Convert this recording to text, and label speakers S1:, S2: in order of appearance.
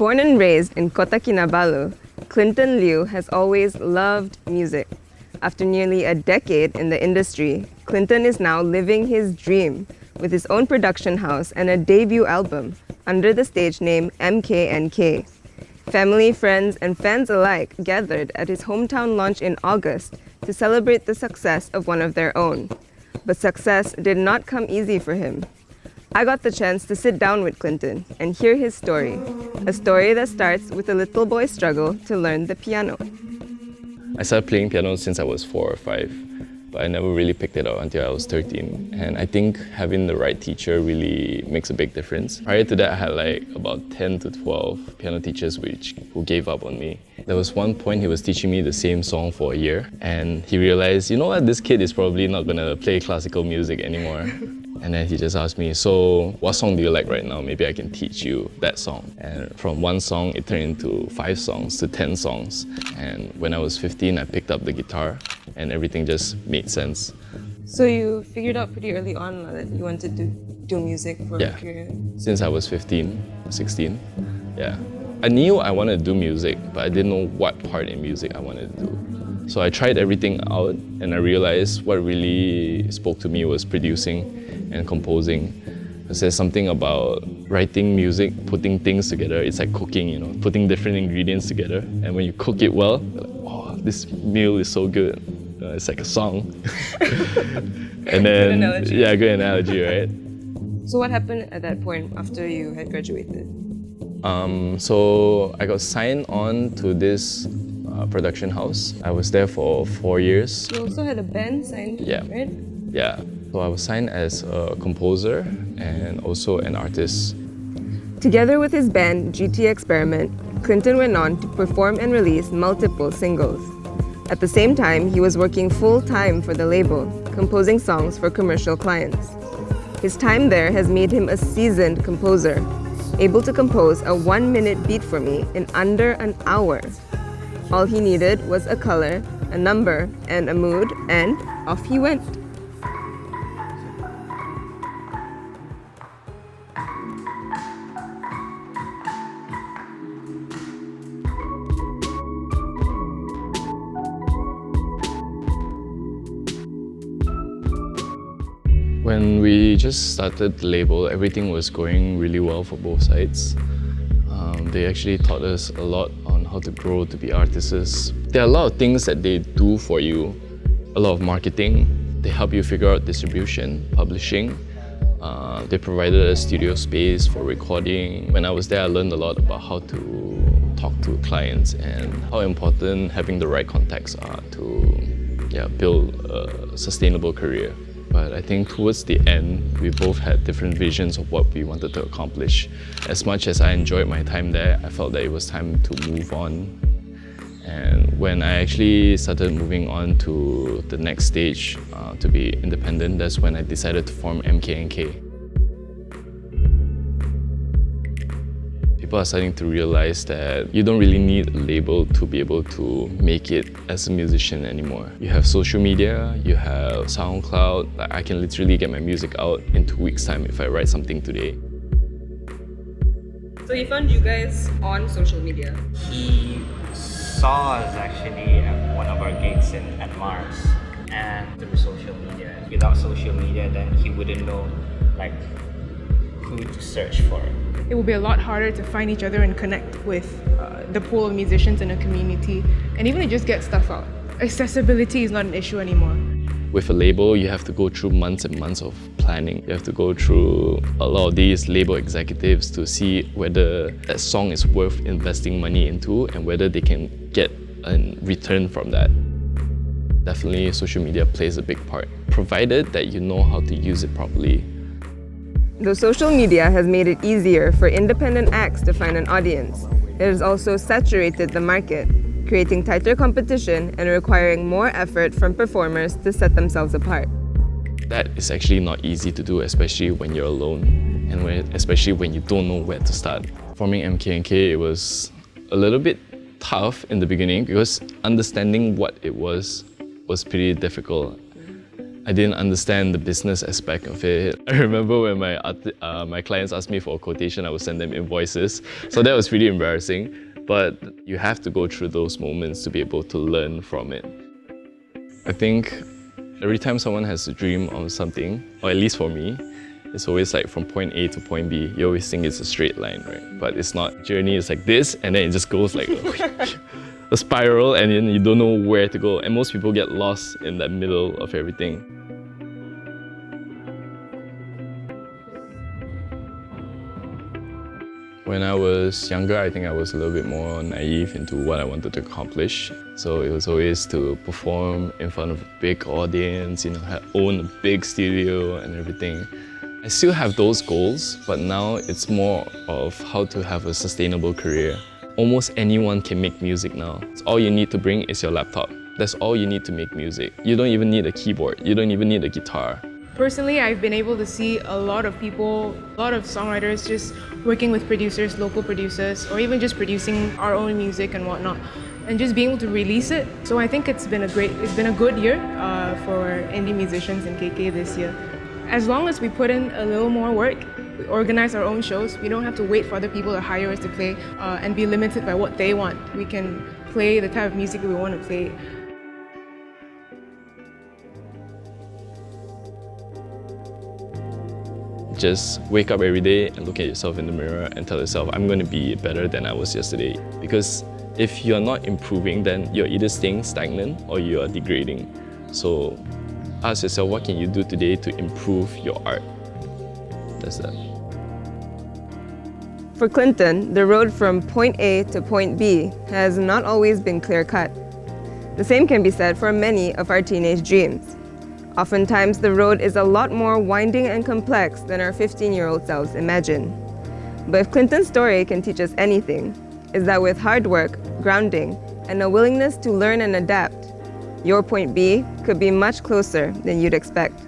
S1: Born and raised in Kota Kinabalu, Clinton Liew has always loved music. After nearly a decade in the industry, Clinton is now living his dream with his own production house and a debut album under the stage name MKNK. Family, friends, and fans alike gathered at his hometown launch in August to celebrate the success of one of their own. But success did not come easy for him. I got the chance to sit down with Clinton and hear his story, a story that starts with a little boy's struggle to learn the piano.
S2: I started playing piano since I was 4 or 5, but I never really picked it up until I was 13. And I think having the right teacher really makes a big difference. Prior to that, I had like about 10 to 12 piano teachers who gave up on me. There was one point he was teaching me the same song for a year, and he realized, you know what, this kid is probably not gonna play classical music anymore. And then he just asked me, so what song do you like right now? Maybe I can teach you that song. And from one song, it turned into 5 songs to 10 songs. And when I was 15, I picked up the guitar and everything just made sense.
S1: So you figured out pretty early on that you wanted to do music for a career?
S2: Since I was 15, 16, yeah. I knew I wanted to do music, but I didn't know what part in music I wanted to do. So I tried everything out and I realized what really spoke to me was producing and composing. Because there's something about writing music, putting things together. It's like cooking, you know, putting different ingredients together. And when you cook it well, you're like, oh, this meal is so good. It's like a song. And then,
S1: good analogy.
S2: Yeah, good analogy, right?
S1: So what happened at that point after you had graduated?
S2: So I got signed on to this production house. I was there for 4 years.
S1: You also had a band signed, right?
S2: Yeah. So I was signed as a composer and also an artist.
S1: Together with his band GT Experiment, Clinton went on to perform and release multiple singles. At the same time, he was working full-time for the label, composing songs for commercial clients. His time there has made him a seasoned composer, able to compose a 1-minute beat for me in under an hour. All he needed was a color, a number, and a mood, and off he went.
S2: When we just started the label, everything was going really well for both sides. They actually taught us a lot on how to grow to be artists. There are a lot of things that they do for you, a lot of marketing. They help you figure out distribution, publishing. They provided a studio space for recording. When I was there, I learned a lot about how to talk to clients and how important having the right contacts are to build a sustainable career. But I think towards the end, we both had different visions of what we wanted to accomplish. As much as I enjoyed my time there, I felt that it was time to move on. And when I actually started moving on to the next stage, to be independent, that's when I decided to form MKNK. People are starting to realize that you don't really need a label to be able to make it as a musician anymore. You have social media, you have SoundCloud. Like, I can literally get my music out in 2 weeks' time if I write something today.
S1: So he found you guys on social media?
S3: He saw us actually at one of our gigs at Mars, and through social media. Without social media, then he wouldn't know like who to search for.
S4: It will be a lot harder to find each other and connect with the pool of musicians in a community, and even to just get stuff out. Accessibility is not an issue anymore.
S2: With a label, you have to go through months and months of planning. You have to go through a lot of these label executives to see whether that song is worth investing money into and whether they can get a return from that. Definitely, social media plays a big part, provided that you know how to use it properly.
S1: Though social media has made it easier for independent acts to find an audience, it has also saturated the market, creating tighter competition and requiring more effort from performers to set themselves apart.
S2: That is actually not easy to do, especially when you're alone and especially when you don't know where to start. Forming MKNK, it was a little bit tough in the beginning because understanding what it was pretty difficult. I didn't understand the business aspect of it. I remember when my clients asked me for a quotation, I would send them invoices. So that was really embarrassing. But you have to go through those moments to be able to learn from it. I think every time someone has a dream on something, or at least for me, it's always like from point A to point B. You always think it's a straight line, right? But it's not. Journey is like this, and then it just goes like a spiral, and then you don't know where to go. And most people get lost in that middle of everything. When I was younger, I think I was a little bit more naive into what I wanted to accomplish. So it was always to perform in front of a big audience, own a big studio and everything. I still have those goals, but now it's more of how to have a sustainable career. Almost anyone can make music now. All you need to bring is your laptop. That's all you need to make music. You don't even need a keyboard. You don't even need a guitar.
S4: Personally, I've been able to see a lot of people, a lot of songwriters just working with producers, local producers, or even just producing our own music and whatnot, and just being able to release it. So I think it's been a good year for indie musicians in KK this year. As long as we put in a little more work, we organize our own shows, we don't have to wait for other people to hire us to play and be limited by what they want. We can play the type of music that we want to play.
S2: Just wake up every day and look at yourself in the mirror and tell yourself, I'm going to be better than I was yesterday. Because if you're not improving, then you're either staying stagnant or you are degrading. So ask yourself, what can you do today to improve your art? That's that.
S1: For Clinton, the road from point A to point B has not always been clear-cut. The same can be said for many of our teenage dreams. Oftentimes, the road is a lot more winding and complex than our 15-year-old selves imagine. But if Clinton's story can teach us anything, is that with hard work, grounding, and a willingness to learn and adapt, your point B could be much closer than you'd expect.